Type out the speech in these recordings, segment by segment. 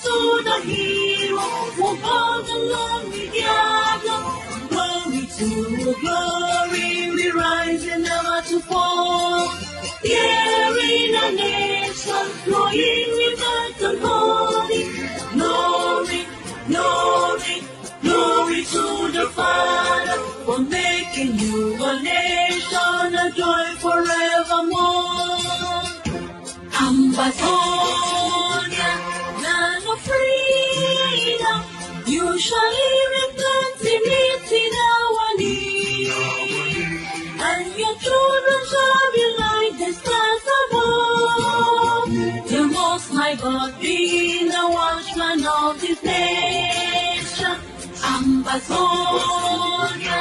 to the hero who bore the lonely gather. Glory to glory, we rise and never to fall. Here in a nation, flowing with and holy. Glory, glory, glory to the Father for making you a nation, a joy forevermore. Ambazonia, land of freedom, you shall live in plenty, meeting our need. And your children shall be like the stars above. The Most High God being the watchman of this nation. Ambazonia,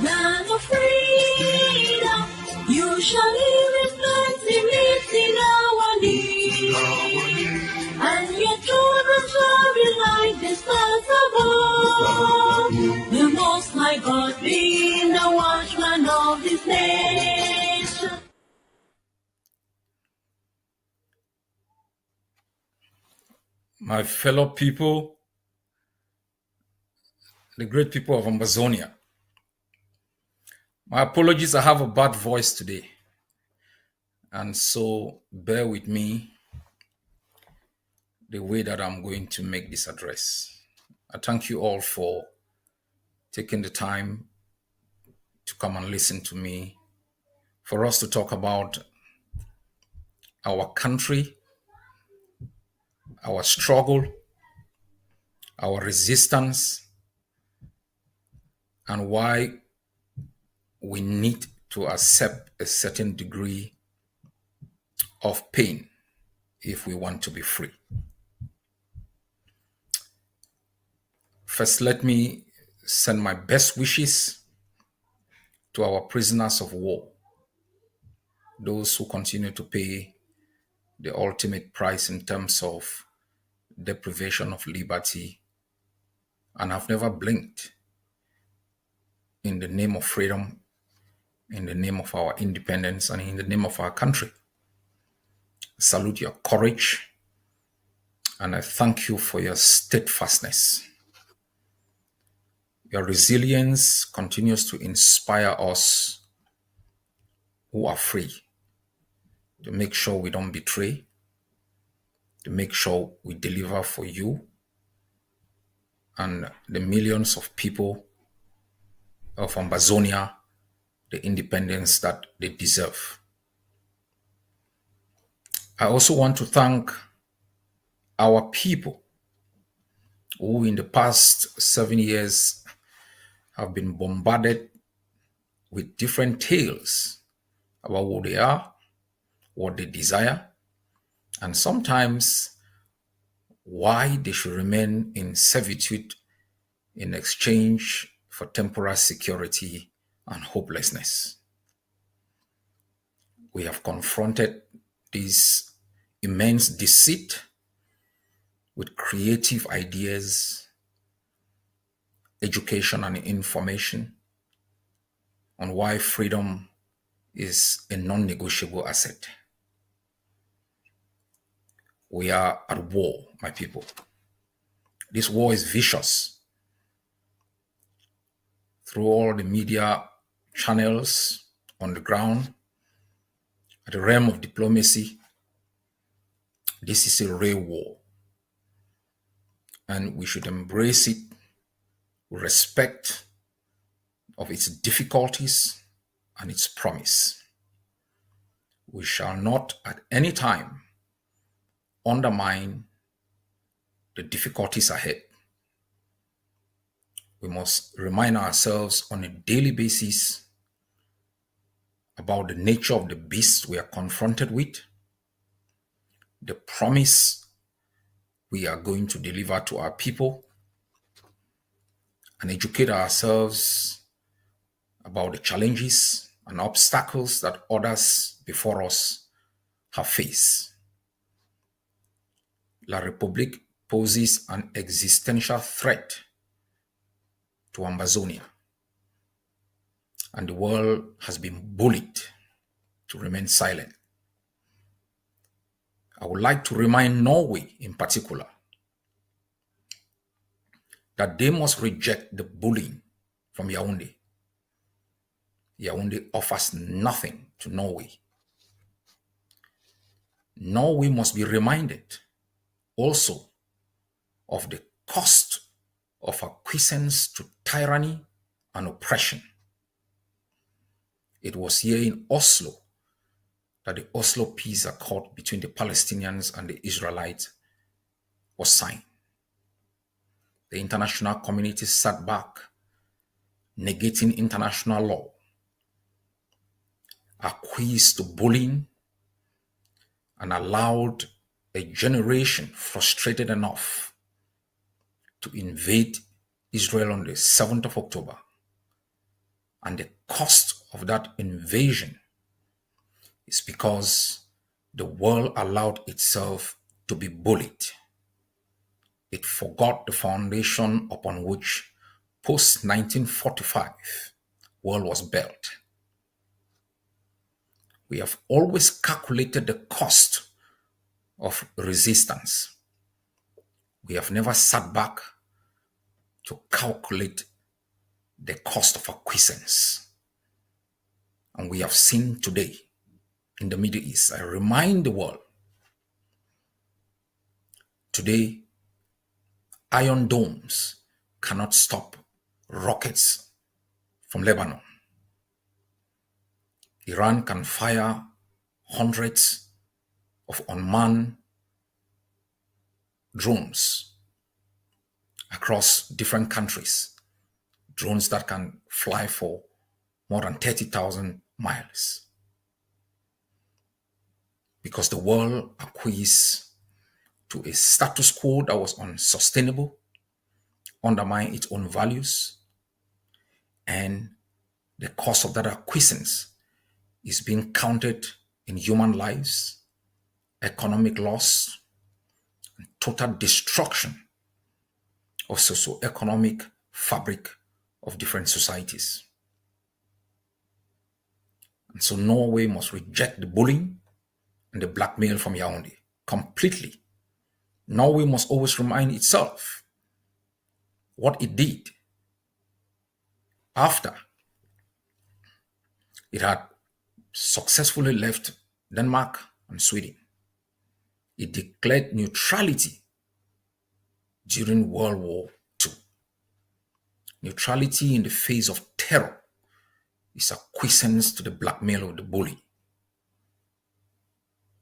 land of freedom, you shall live in plenty, meeting our need. And your children shall be like the stars above. The Most High God being the watchman of this nation. My fellow people, the great people of Ambazonia, my apologies, I have a bad voice today. And so bear with me the way that I'm going to make this address. I thank you all for taking the time to come and listen to me, for us to talk about our country, our struggle, our resistance, and why we need to accept a certain degree of pain if we want to be free. First, let me send my best wishes to our prisoners of war, those who continue to pay the ultimate price in terms of deprivation of liberty and have never blinked in the name of freedom, in the name of our independence, and in the name of our country. I salute your courage, and I thank you for your steadfastness. Your resilience continues to inspire us who are free to make sure we don't betray, to make sure we deliver for you and the millions of people of Ambazonia the independence that they deserve. I also want to thank our people who in the past 7 years have been bombarded with different tales about who they are, what they desire, and sometimes why they should remain in servitude in exchange for temporal security and hopelessness. We have confronted this immense deceit with creative ideas, education, and information on why freedom is a non-negotiable asset. We are at war, my people. This war is vicious. Through all the media channels on the ground, at the realm of diplomacy, this is a real war. And we should embrace it with respect of its difficulties and its promise. We shall not at any time undermine the difficulties ahead. We must remind ourselves on a daily basis about the nature of the beast we are confronted with, the promise we are going to deliver to our people, and educate ourselves about the challenges and obstacles that others before us have faced. La République poses an existential threat to Ambazonia, and the world has been bullied to remain silent. I would like to remind Norway in particular that they must reject the bullying from Yaoundé. Yaoundé offers nothing to Norway. Norway must be reminded also of the cost of acquiescence to tyranny and oppression. It was here in Oslo that the Oslo Peace Accord between the Palestinians and the Israelites was signed. The international community sat back, negating international law, acquiesced to bullying, and allowed a generation frustrated enough to invade Israel on the 7th of October. And the cost of that invasion is because the world allowed itself to be bullied. It forgot the foundation upon which post-1945 world was built. We have always calculated the cost of resistance. We have never sat back to calculate the cost of acquiescence. And we have seen today in the Middle East, I remind the world, today, iron domes cannot stop rockets from Lebanon. Iran can fire hundreds of unmanned drones across different countries, drones that can fly for more than 30,000 miles. Because the world acquiesced to a status quo that was unsustainable, undermined its own values, and the cost of that acquiescence is being counted in human lives, economic loss, and total destruction of socio-economic fabric of different societies. And so Norway must reject the bullying and the blackmail from Yaoundé completely. Norway must always remind itself what it did after it had successfully left Denmark and Sweden. It declared neutrality during World War II. Neutrality in the face of terror is acquiescence to the blackmail of the bully.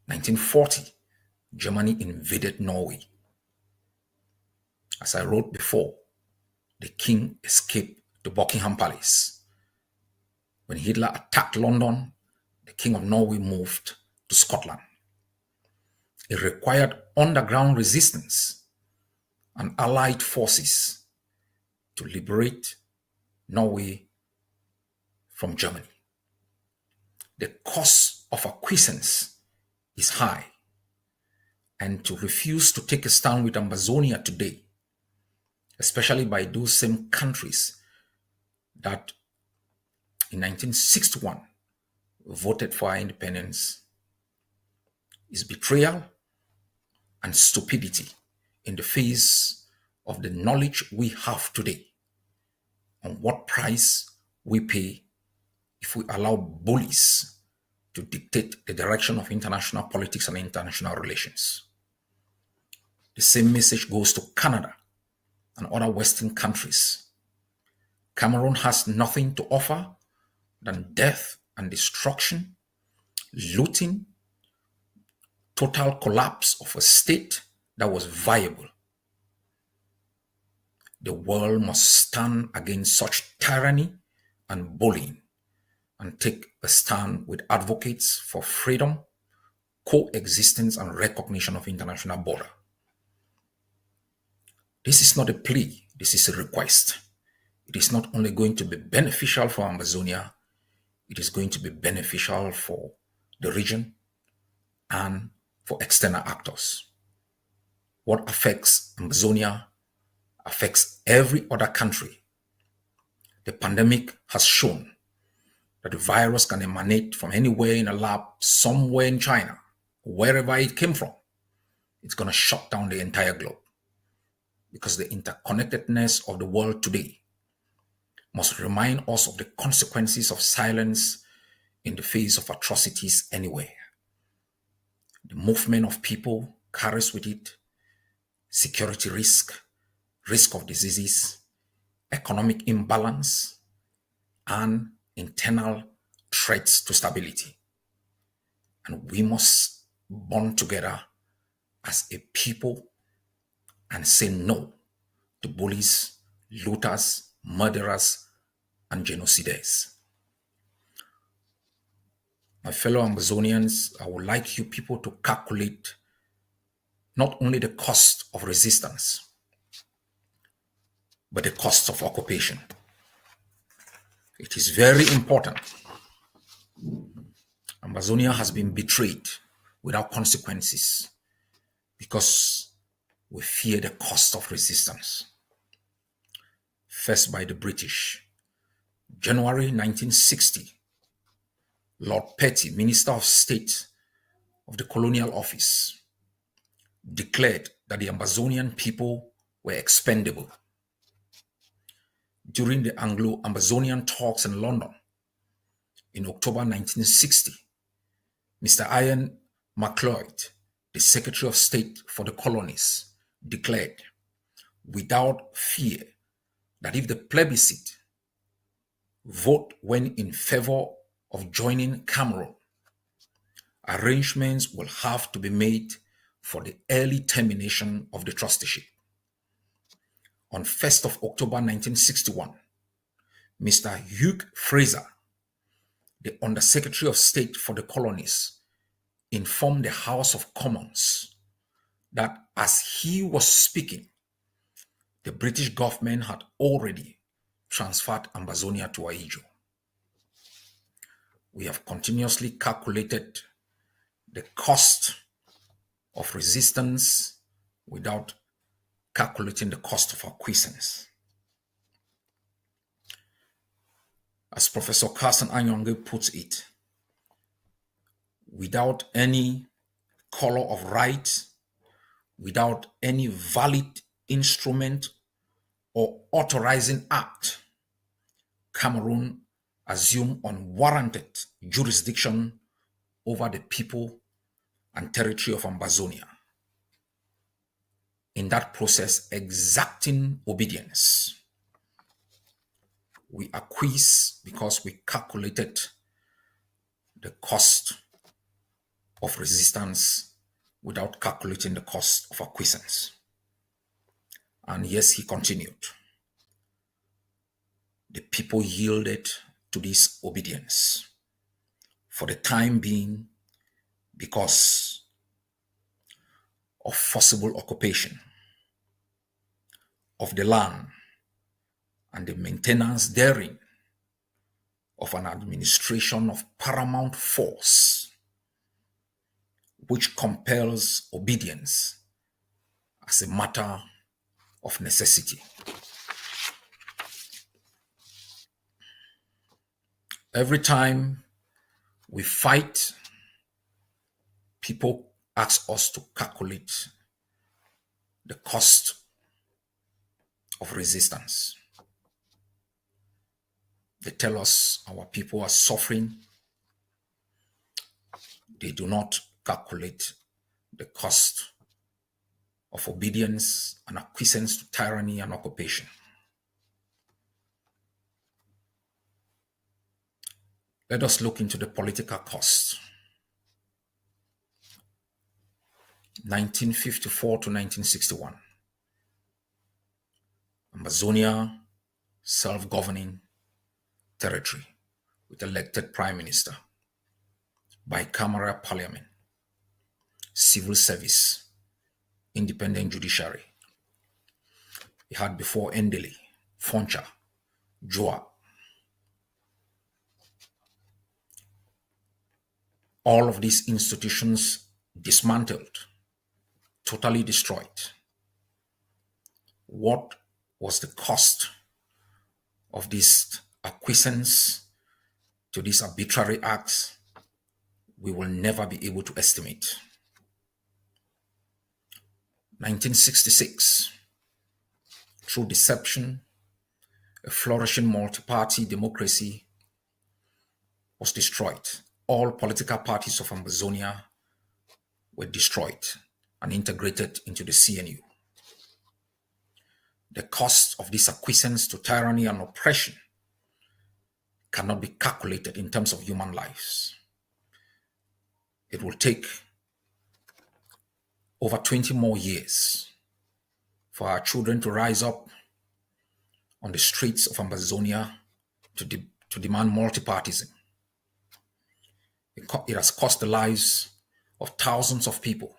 1940, Germany invaded Norway. As I wrote before, the king escaped to Buckingham Palace. When Hitler attacked London, the King of Norway moved to Scotland. It required underground resistance and allied forces to liberate Norway from Germany. The cost of acquiescence is high, and to refuse to take a stand with Ambazonia today, especially by those same countries that in 1961 voted for our independence, is betrayal and stupidity in the face of the knowledge we have today on what price we pay if we allow bullies to dictate the direction of international politics and international relations. The same message goes to Canada and other Western countries. Cameroon has nothing to offer than death and destruction, looting, total collapse of a state that was viable. The world must stand against such tyranny and bullying and take a stand with advocates for freedom, coexistence, and recognition of international border. This is not a plea, this is a request. It is not only going to be beneficial for Ambazonia, it is going to be beneficial for the region and for external actors. What affects Ambazonia affects every other country. The pandemic has shown that the virus can emanate from anywhere in a lab, somewhere in China, wherever it came from. It's going to shut down the entire globe. because the interconnectedness of the world today must remind us of the consequences of silence in the face of atrocities anywhere. The movement of people carries with it security risk, risk of diseases, economic imbalance, and internal threats to stability. And we must bond together as a people and say no to bullies, looters, murderers, and genociders. My fellow Ambazonians, I would like you people to calculate not only the cost of resistance, but the cost of occupation. It is very important. Ambazonia has been betrayed without consequences because we fear the cost of resistance. First by the British. January 1960, Lord Petty, Minister of State of the Colonial Office, declared that the Ambazonian people were expendable. During the Anglo-Ambazonian talks in London in October 1960, Mr. Ian MacLeod, the Secretary of State for the Colonies, declared without fear that if the plebiscite vote went in favor of joining Cameroon, arrangements will have to be made for the early termination of the trusteeship. On 1st of October 1961, Mr. Hugh Fraser, the Under-Secretary of State for the Colonies, informed the House of Commons that as he was speaking, the British government had already transferred Ambazonia to Aigio. We have continuously calculated the cost of resistance without calculating the cost of acquiescence. As Professor Carson Anyonge puts it, without any color of right, without any valid instrument or authorizing act, Cameroon assumed unwarranted jurisdiction over the people and territory of Ambazonia. In that process, exacting obedience. We acquiesce because we calculated the cost of resistance without calculating the cost of acquiescence. And yes, he continued. The people yielded to this obedience for the time being because of forcible occupation of the land and the maintenance therein of an administration of paramount force which compels obedience as a matter of necessity. Every time we fight, people ask us to calculate the cost of resistance. They tell us our people are suffering. They do not calculate the cost of obedience and acquiescence to tyranny and occupation. Let us look into the political cost. 1954 to 1961. Ambazonia, self-governing territory with elected prime minister, bicameral parliament, civil service, independent judiciary. He had before Endele, Foncha, Joa. All of these institutions dismantled, totally destroyed. What was the cost of this acquiescence to these arbitrary acts? We will never be able to estimate. 1966, through deception, a flourishing multi-party democracy was destroyed. All political parties of Ambazonia were destroyed and integrated into the CNU. The cost of this acquiescence to tyranny and oppression cannot be calculated in terms of human lives. It will take over 20 more years for our children to rise up on the streets of Ambazonia to demand multipartism. It has cost the lives of thousands of people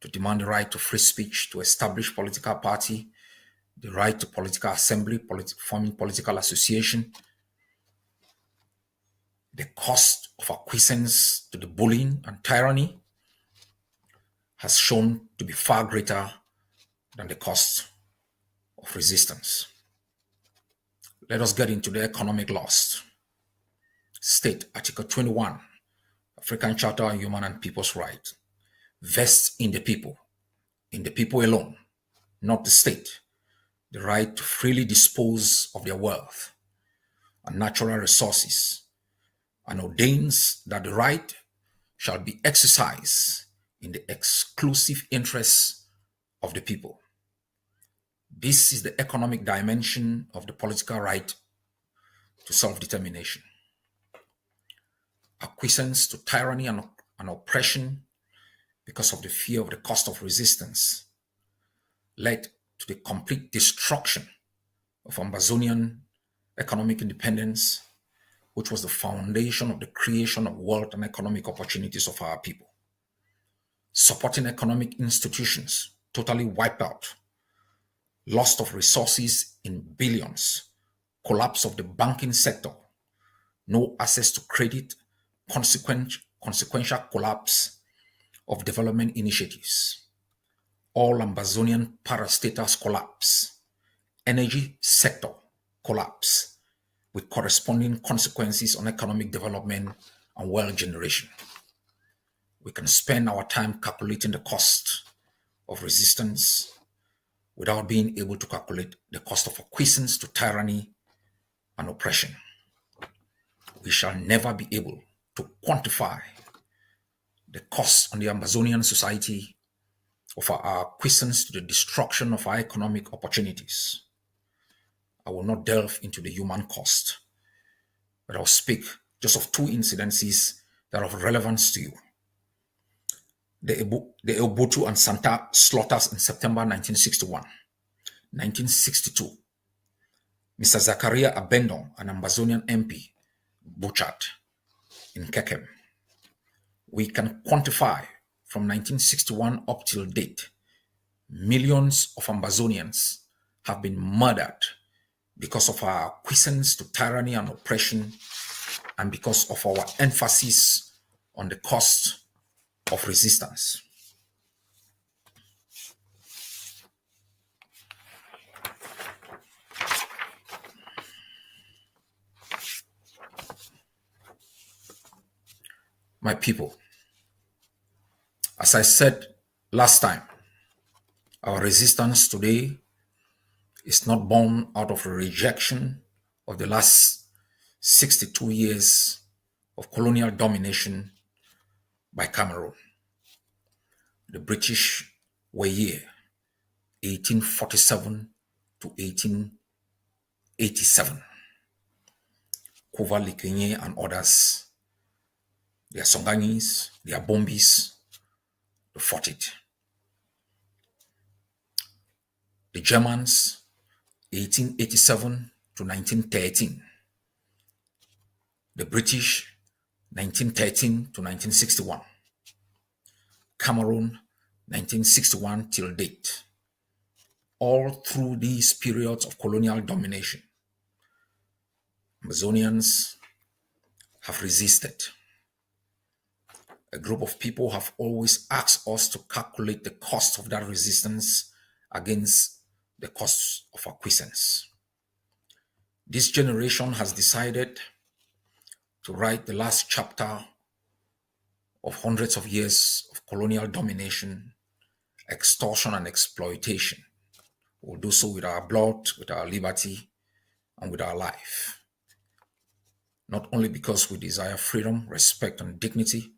to demand the right to free speech, to establish political party, the right to political assembly, forming political association. The cost of acquiescence to the bullying and tyranny has shown to be far greater than the cost of resistance. Let us get into the economic loss. State Article 21, African Charter on Human and People's Rights, vests in the people alone, not the state, the right to freely dispose of their wealth and natural resources, and ordains that the right shall be exercised in the exclusive interests of the people. This is the economic dimension of the political right to self-determination. Acquiescence to tyranny and oppression because of the fear of the cost of resistance led to the complete destruction of Ambazonian economic independence, which was the foundation of the creation of wealth and economic opportunities of our people. Supporting economic institutions totally wiped out, loss of resources in billions, collapse of the banking sector, no access to credit, consequential collapse of development initiatives. All Ambazonian parastatals collapse, energy sector collapse, with corresponding consequences on economic development and wealth generation. We can spend our time calculating the cost of resistance without being able to calculate the cost of acquiescence to tyranny and oppression. We shall never be able to quantify the cost on the Ambazonian society of our acquiescence to the destruction of our economic opportunities. I will not delve into the human cost, but I'll speak just of two incidences that are of relevance to you. The Obutu and Santa slaughters in September 1961. 1962, Mr. Zakaria Abendon, an Ambazonian MP, butchered in Kekem. We can quantify from 1961 up till date, millions of Ambazonians have been murdered because of our acquiescence to tyranny and oppression, and because of our emphasis on the cost of resistance. My people, as I said last time, our resistance today is not born out of a rejection of the last 62 years of colonial domination by Cameroon. The British were here 1847 to 1887. Kuva Likenye and others, their Songanis, their Bombis, they fought it. The Germans, 1887 to 1913. The British, 1913 to 1961. Cameroon, 1961 till date. All through these periods of colonial domination, Amazonians have resisted. A group of people have always asked us to calculate the cost of that resistance against the costs of acquiescence. This generation has decided to write the last chapter of hundreds of years of colonial domination, extortion, and exploitation We'll do so with our blood, with our liberty, and with our life. Not only because we desire freedom, respect, and dignity,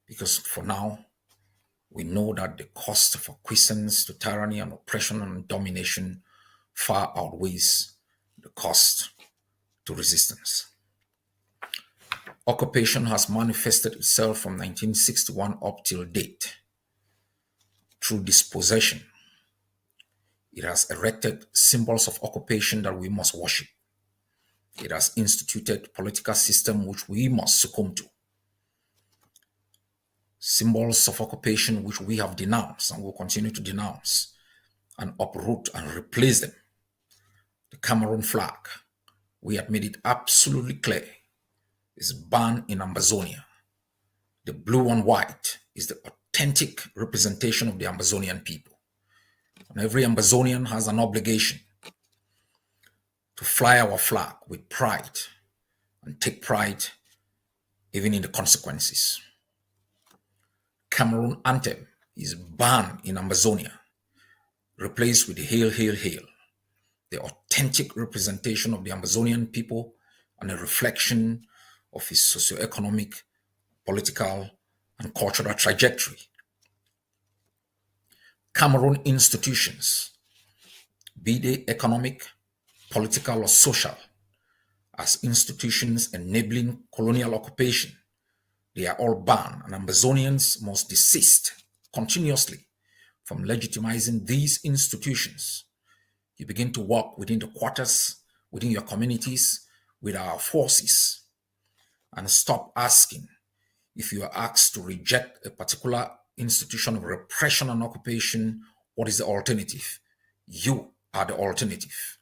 because for now, we know that the cost of acquiescence to tyranny and oppression and domination far outweighs the cost to resistance. Occupation has manifested itself from 1961 up till date through dispossession. It has erected symbols of occupation that we must worship. It has instituted political system which we must succumb to. Symbols of occupation which we have denounced and will continue to denounce and uproot and replace them. The Cameroon flag, we have made it absolutely clear, is banned in Ambazonia. The blue and white is the authentic representation of the Ambazonian people. And every Ambazonian has an obligation to fly our flag with pride and take pride even in the consequences. Cameroon anthem is banned in Ambazonia, replaced with the Hail, Hail, Hail, the authentic representation of the Ambazonian people and a reflection of his socioeconomic, political, and cultural trajectory. Cameroon institutions, be they economic, political, or social, as institutions enabling colonial occupation, they are all banned, and Ambazonians must desist continuously from legitimizing these institutions. You begin to work within the quarters, within your communities, with our forces, and stop asking if you are asked to reject a particular institution of repression and occupation, what is the alternative? You are the alternative.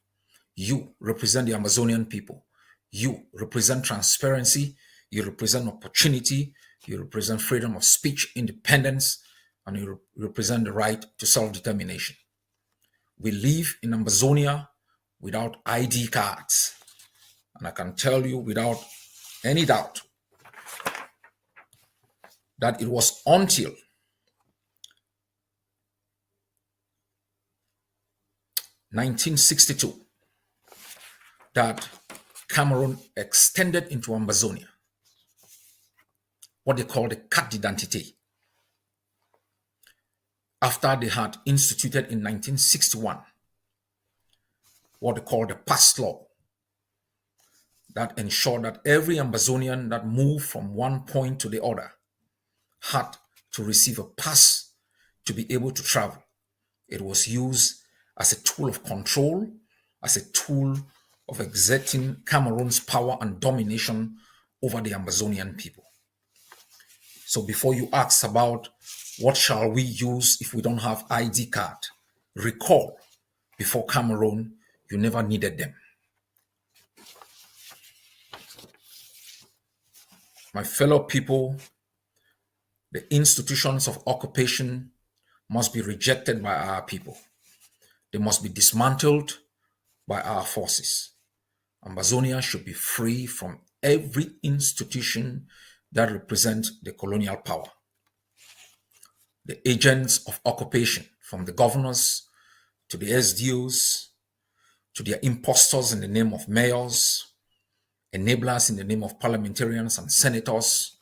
You represent the Amazonian people. You represent transparency. You represent opportunity. You represent freedom of speech, independence, and you represent the right to self-determination. We live in Ambazonia without ID cards. And I can tell you without any doubt that it was until 1962 that Cameroon extended into Ambazonia what they call the carte d'identité. After they had instituted in 1961 what they call the pass law that ensured that every Ambazonian that moved from one point to the other had to receive a pass to be able to travel. It was used as a tool of control, as a tool of exerting Cameroon's power and domination over the Ambazonian people. So before you ask about what shall we use if we don't have ID card, recall before Cameroon, you never needed them. My fellow people, the institutions of occupation must be rejected by our people. They must be dismantled by our forces. Ambazonia should be free from every institution that represents the colonial power. The agents of occupation, from the governors to the SDOs, to their impostors in the name of mayors, enablers in the name of parliamentarians and senators,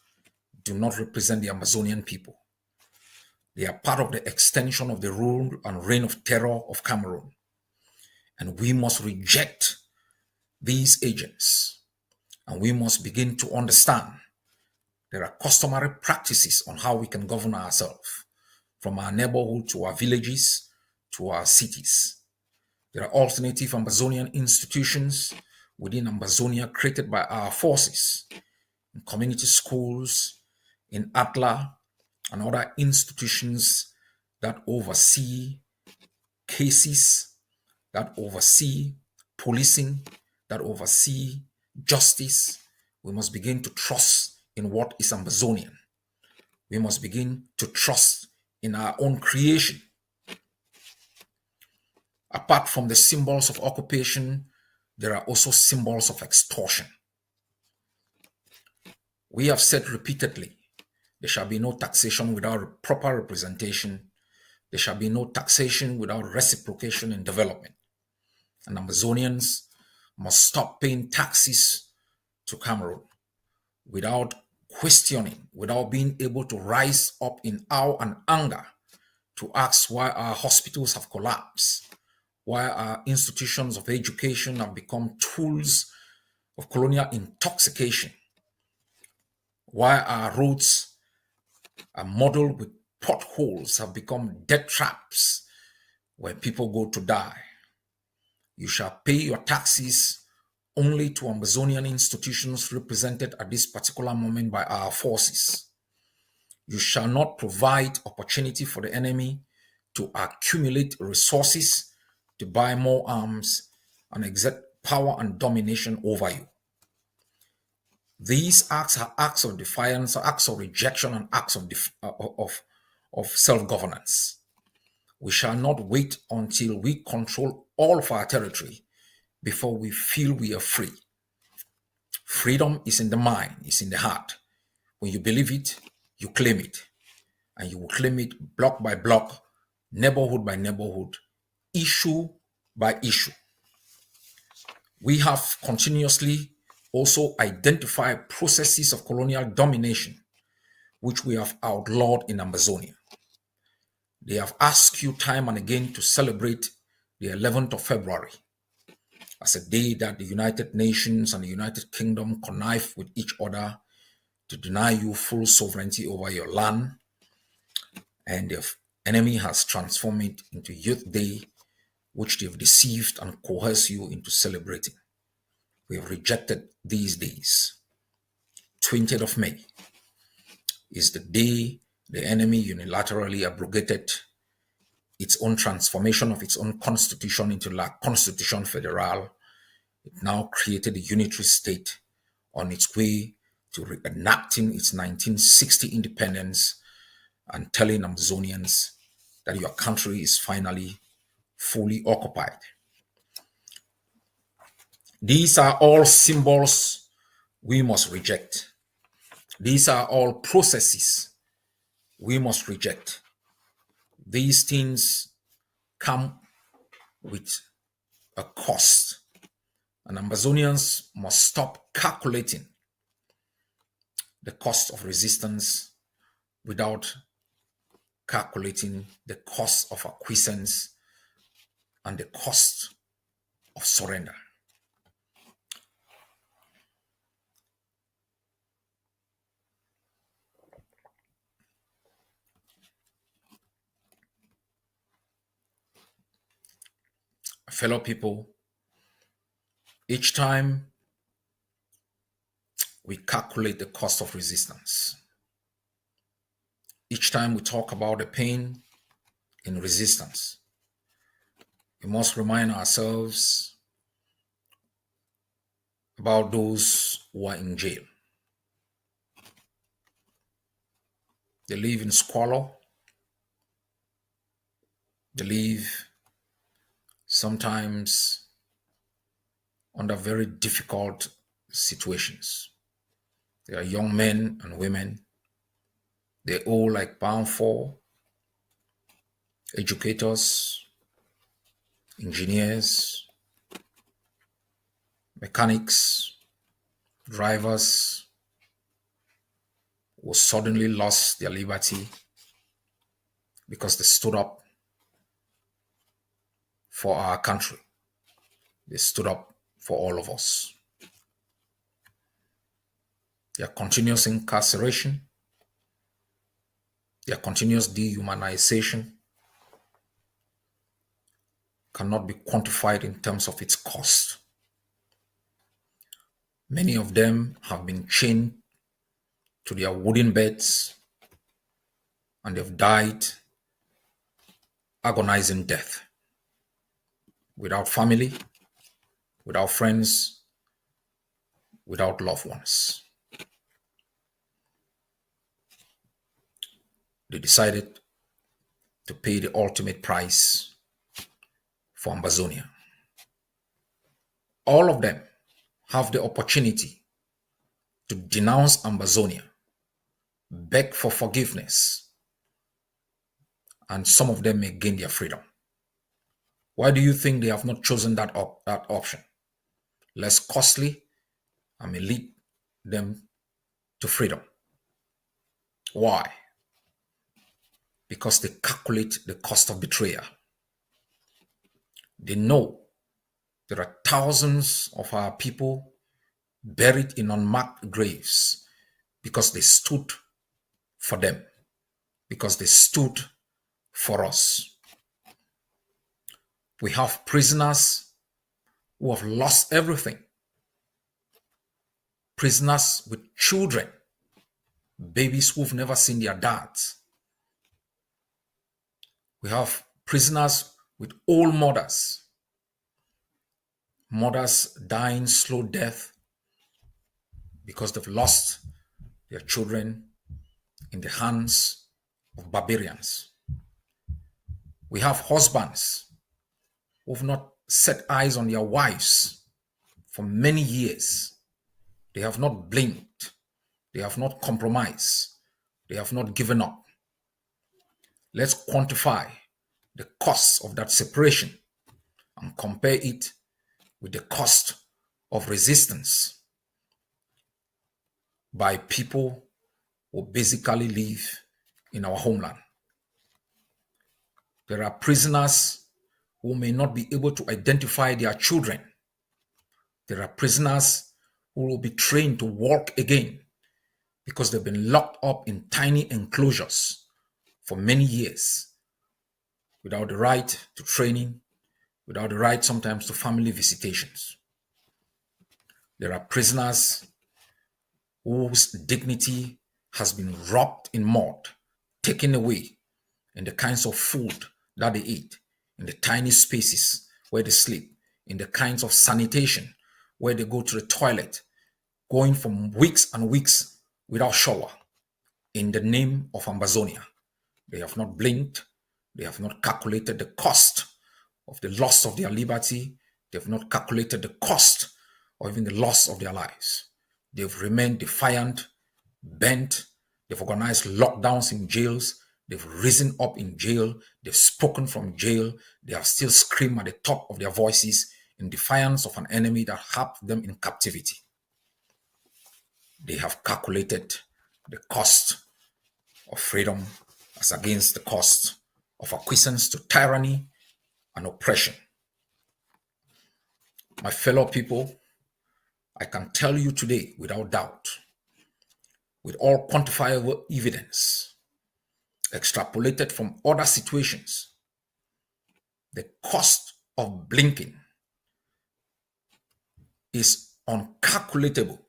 do not represent the Amazonian people. They are part of the extension of the rule and reign of terror of Cameroon. And we must reject these agents. And we must begin to understand there are customary practices on how we can govern ourselves, from our neighborhood to our villages to our cities. There are alternative Ambazonian institutions within Ambazonia created by our forces, in community schools, in ATLA, and other institutions that oversee cases, that oversee policing, that oversee justice. We must begin to trust in what is Ambazonian. We must begin to trust in our own creation. Apart from the symbols of occupation, there are also symbols of extortion. We have said repeatedly, there shall be no taxation without proper representation. There shall be no taxation without reciprocation in development. And Amazonians must stop paying taxes to Cameroon without questioning, without being able to rise up in awe and anger to ask why our hospitals have collapsed, why our institutions of education have become tools of colonial intoxication, why our roads are modeled with potholes, have become death traps where people go to die. You shall pay your taxes only to Ambazonian institutions represented at this particular moment by our forces. You shall not provide opportunity for the enemy to accumulate resources to buy more arms and exert power and domination over you. These acts are acts of defiance, acts of rejection, and acts of self-governance. We shall not wait until we control all of our territory before we feel we are free. Freedom is in the mind, it's in the heart. When you believe it, you claim it. And you will claim it block by block, neighborhood by neighborhood, issue by issue. We have continuously also identified processes of colonial domination, which we have outlawed in Ambazonia. They have asked you time and again to celebrate the 11th of February as a day that the United Nations and the United Kingdom connive with each other to deny you full sovereignty over your land. And the enemy has transformed it into Youth Day, which they've deceived and coerced you into celebrating. We have rejected these days. 20th of May is the day the enemy unilaterally abrogated its own transformation of its own constitution into La Constitution Federal. It now created a unitary state on its way to reenacting its 1960 independence and telling Amazonians that your country is finally fully occupied. These are all symbols we must reject. These are all processes we must reject. These things come with a cost, and Amazonians must stop calculating the cost of resistance without calculating the cost of acquiescence and the cost of surrender. Fellow people, each time we calculate the cost of resistance, each time we talk about the pain in resistance, we must remind ourselves about those who are in jail. They live in squalor. They live sometimes under very difficult situations. They are young men and women. They're all like bound for educators, engineers, mechanics, drivers who suddenly lost their liberty because they stood up for our country. They stood up for all of us. Their continuous incarceration, their continuous dehumanization cannot be quantified in terms of its cost. Many of them have been chained to their wooden beds and they've died agonizing death without family, without friends, without loved ones. They decided to pay the ultimate price for Ambazonia. All of them have the opportunity to denounce Ambazonia, beg for forgiveness, and some of them may gain their freedom. Why do you think they have not chosen that option? Less costly and may lead them to freedom. Why? Because they calculate the cost of betrayal. They know there are thousands of our people buried in unmarked graves because they stood for them, because they stood for us. We have prisoners who have lost everything, prisoners with children, babies who've never seen their dads. We have prisoners with old mothers, mothers dying slow death because they've lost their children in the hands of barbarians. We have husbands who've not set eyes on their wives for many years. They have not blinked. They have not compromised. They have not given up. Let's quantify the cost of that separation and compare it with the cost of resistance by people who basically live in our homeland. There are prisoners who may not be able to identify their children. There are prisoners who will be trained to walk again because they've been locked up in tiny enclosures for many years without the right to training, without the right sometimes to family visitations. There are prisoners whose dignity has been wrapped in mud, taken away, in the kinds of food that they eat, in the tiny spaces where they sleep, in the kinds of sanitation where they go to the toilet, going from weeks and weeks without shower. In the name of Ambazonia, they have not blinked. They have not calculated the cost of the loss of their liberty. They have not calculated the cost or even the loss of their lives. They've remained defiant, bent. They've organized lockdowns in jails. They've risen up in jail. They've spoken from jail. They are still screaming at the top of their voices in defiance of an enemy that had them in captivity. They have calculated the cost of freedom as against the cost of acquiescence to tyranny and oppression. My fellow people, I can tell you today without doubt, with all quantifiable evidence, extrapolated from other situations, the cost of blinking is uncalculatable.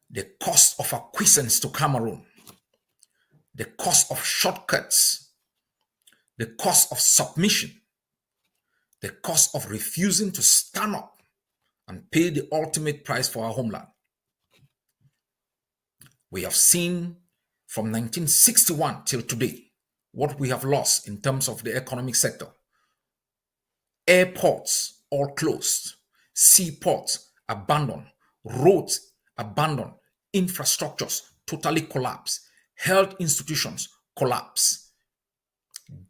The cost of acquiescence to Cameroon, the cost of shortcuts, the cost of submission, the cost of refusing to stand up and pay the ultimate price for our homeland. We have seen from 1961 till today what we have lost in terms of the economic sector. Airports all closed, seaports abandoned, roads abandoned, infrastructures totally collapsed, health institutions collapse.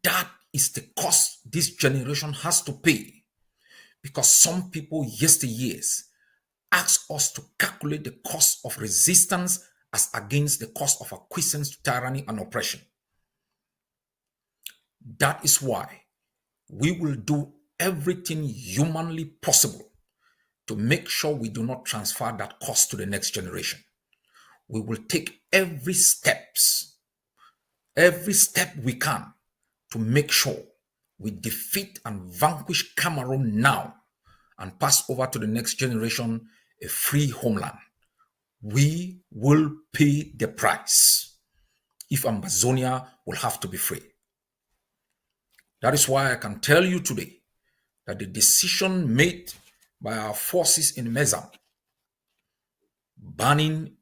That is the cost this generation has to pay, because some people yesteryears asked us to calculate the cost of resistance as against the cost of acquiescence to tyranny and oppression. That is why we will do everything humanly possible to make sure we do not transfer that cost to the next generation. We will take every step we can to make sure we defeat and vanquish Cameroon now and pass over to the next generation a free homeland. We will pay the price if Ambazonia will have to be free. That is why I can tell you today that the decision made by our forces in Mezam, banning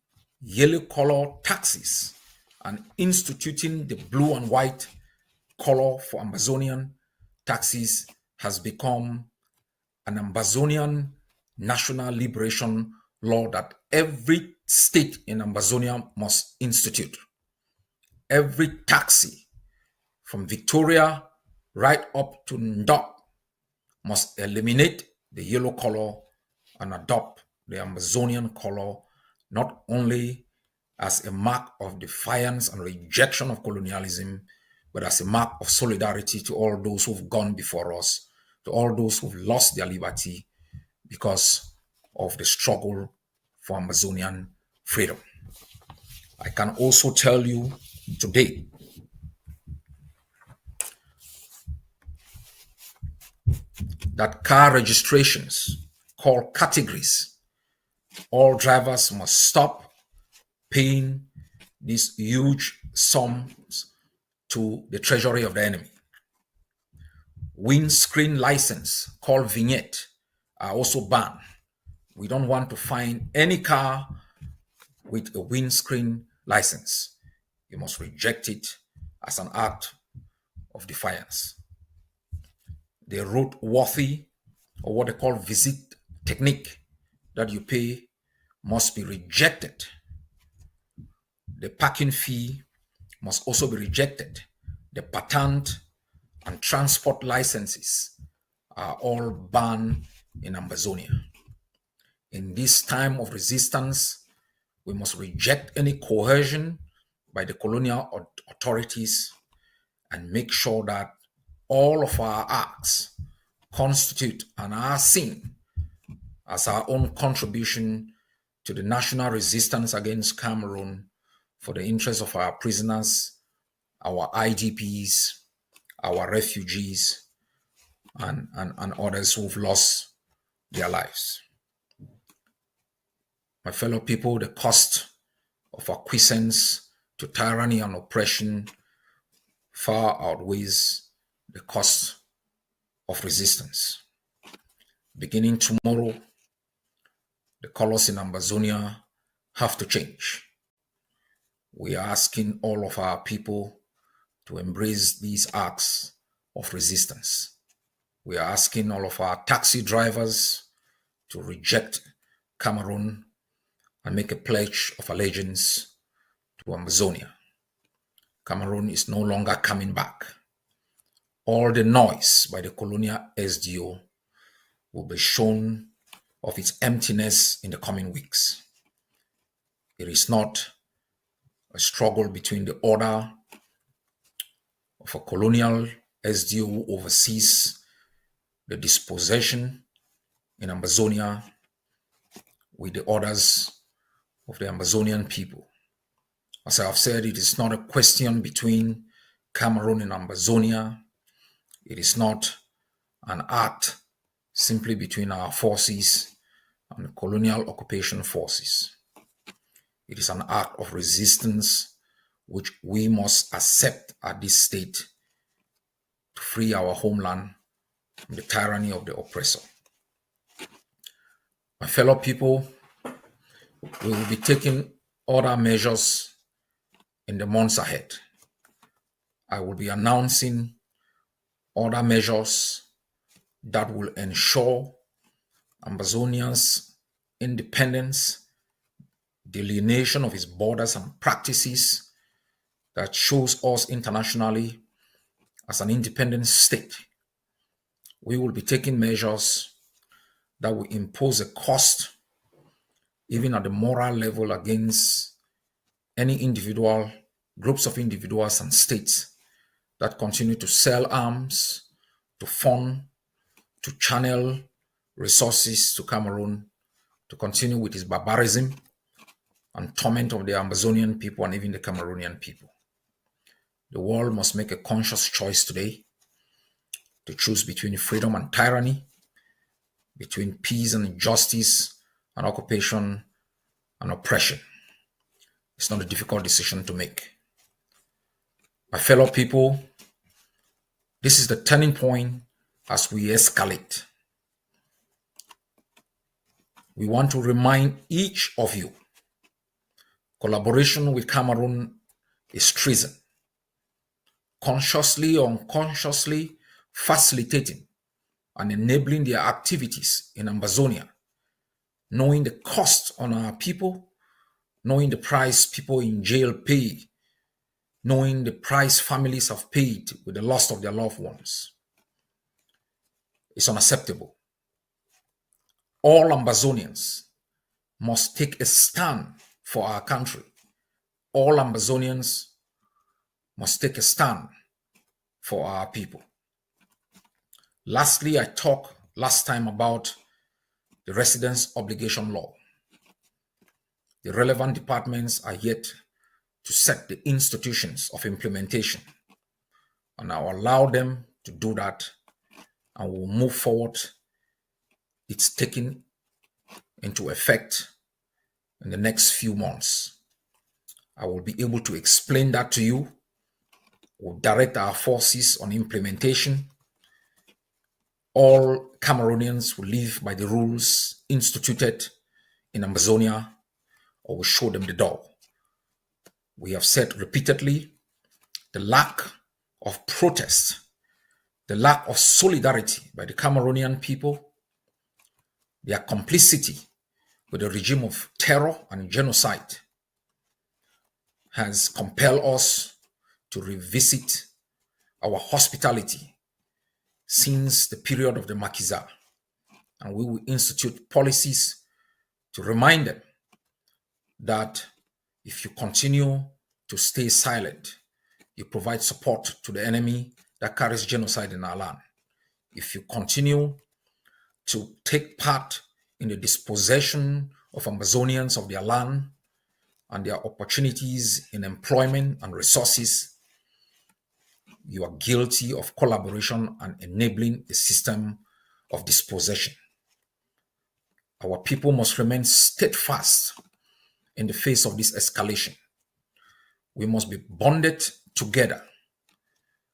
yellow color taxis and instituting the blue and white color for Ambazonian taxis, has become an Ambazonian national liberation law that every state in Ambazonia must institute. Every taxi from Victoria right up to Ndop must eliminate the yellow color and adopt the Amazonian color, not only as a mark of defiance and rejection of colonialism, but as a mark of solidarity to all those who've gone before us, to all those who've lost their liberty because of the struggle for Amazonian freedom. I can also tell you today that car registrations, called categories, all drivers must stop paying these huge sums to the treasury of the enemy. Windscreen license, called vignette, are also banned. We don't want to find any car with a windscreen license. You must reject it as an act of defiance. The roadworthy, or what they call visit technique, that you pay must be rejected. The parking fee must also be rejected. The patent and transport licenses are all banned in Ambazonia. In this time of resistance, we must reject any coercion by the colonial authorities and make sure that all of our acts constitute and are seen as our own contribution to the national resistance against Cameroon for the interests of our prisoners, our IDPs, our refugees, and others who've lost their lives. My fellow people, the cost of acquiescence to tyranny and oppression far outweighs the cost of resistance. Beginning tomorrow, the colors in Ambazonia have to change. We are asking all of our people to embrace these acts of resistance. We are asking all of our taxi drivers to reject Cameroon and make a pledge of allegiance to Ambazonia. Cameroon is no longer coming back. All the noise by the colonial SDO will be shown of its emptiness in the coming weeks. It is not a struggle between the order of a colonial SDO who oversees the dispossession in Ambazonia with the orders of the Ambazonian people. As I have said, it is not a question between Cameroon and Ambazonia. It is not an act simply between our forces and the colonial occupation forces. It is an act of resistance which we must accept at this state to free our homeland from the tyranny of the oppressor. My fellow people, we will be taking other measures in the months ahead. I will be announcing other measures that will ensure Ambazonia's independence, delineation of its borders and practices that shows us internationally as an independent state. We will be taking measures that will impose a cost, even at the moral level, against any individual, groups of individuals and states that continue to sell arms, to fund, to channel resources to Cameroon to continue with its barbarism and torment of the Ambazonian people and even the Cameroonian people. The world must make a conscious choice today to choose between freedom and tyranny, between peace and justice, and occupation and oppression. It's not a difficult decision to make. My fellow people, this is the turning point as we escalate. We want to remind each of you, collaboration with Cameroon is treason. Consciously or unconsciously facilitating and enabling their activities in Ambazonia, knowing the cost on our people, knowing the price people in jail pay knowing the price families have paid with the loss of their loved ones. It's unacceptable. All Ambazonians must take a stand for our country. All Ambazonians must take a stand for our people. Lastly, I talked last time about the residence obligation law. The relevant departments are yet to set the institutions of implementation, and I'll allow them to do that, and we'll move forward. It's taken into effect in the next few months. I will be able to explain that to you. We'll direct our forces on implementation. All Cameroonians will live by the rules instituted in Ambazonia, or will show them the door. We have said repeatedly, the lack of protest, the lack of solidarity by the Cameroonian people, their complicity with the regime of terror and genocide has compelled us to revisit our hospitality since the period of the Makiza, and we will institute policies to remind them that if you continue to stay silent, you provide support to the enemy that carries genocide in our land. If you continue to take part in the dispossession of Ambazonians of their land and their opportunities in employment and resources, you are guilty of collaboration and enabling a system of dispossession. Our people must remain steadfast in the face of this escalation. We must be bonded together.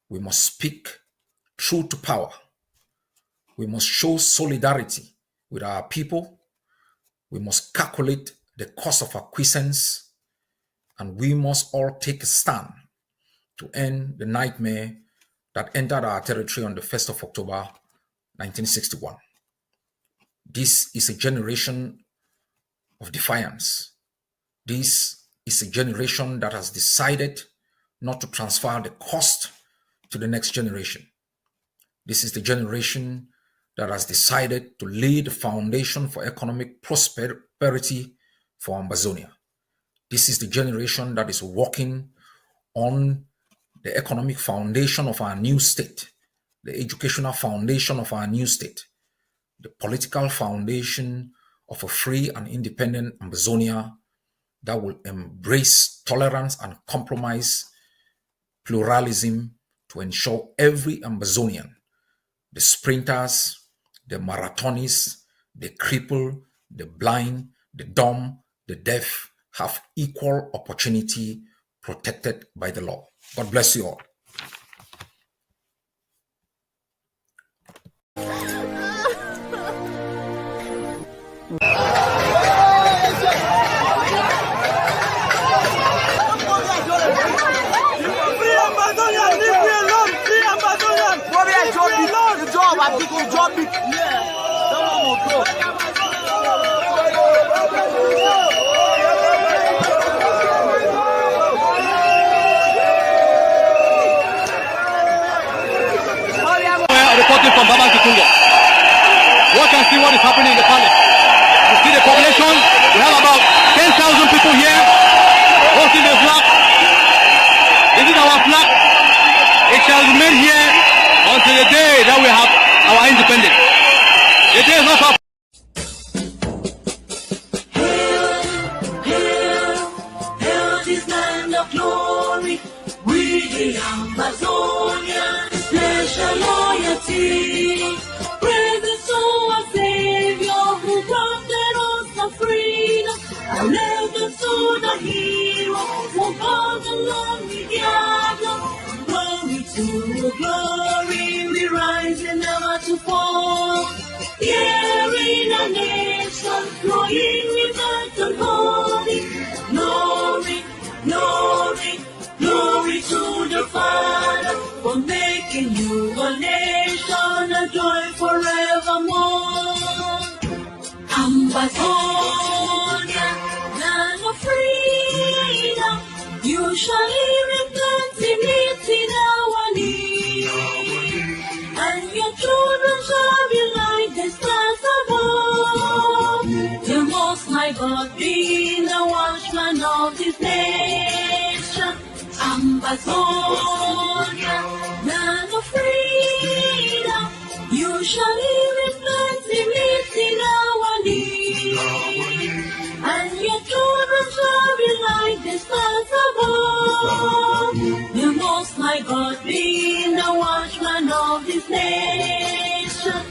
We must speak truth to power. We must show solidarity with our people. We must calculate the cost of acquiescence, and we must all take a stand to end the nightmare that entered our territory on the 1st of October 1961. This is a generation of defiance. This is a generation that has decided not to transfer the cost to the next generation. This is the generation that has decided to lay the foundation for economic prosperity for Ambazonia. This is the generation that is working on the economic foundation of our new state, the educational foundation of our new state, the political foundation of a free and independent Ambazonia that will embrace tolerance and compromise, pluralism, to ensure every Ambazonian, the sprinters, the marathonists, the crippled, the blind, the dumb, the deaf, have equal opportunity protected by the law. God bless you all. Reporting from Pan-Africanism. Watch and see what is happening in the palace. You see the population. We have about 10,000 people here holding the flag. This is our flag. It shall remain here until the day that we have our independence. The day is not up. Hail this land of glory. We the Ambazonia, special loyalty. Praise to our Savior who granted us the freedom. Allegiance to the hero who called the lonely gather. Glory to glory, we rise and never to fall. Here in a nation, flowing with earth and holy. Glory, glory, glory to the Father for making you a nation, a joy forevermore. Ambazonia, land of freedom, you shall live in the God be the watchman of this nation. Ambazonia, land of freedom, you shall live in plenty, meeting our need. And your children shall be like the stars above. The Most High God be the watchman of this nation.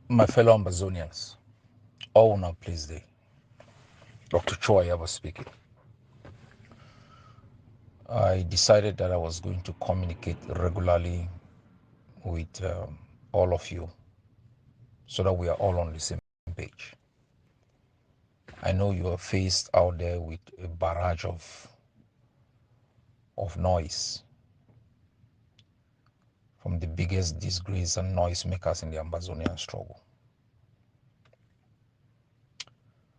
My fellow Ambazonians, all now please day. Dr. Cho Ayaba speaking. I decided that I was going to communicate regularly with all of you so that we are all on the same page. I know you are faced out there with a barrage of noise from the biggest disgrace and noise makers in the Ambazonian struggle.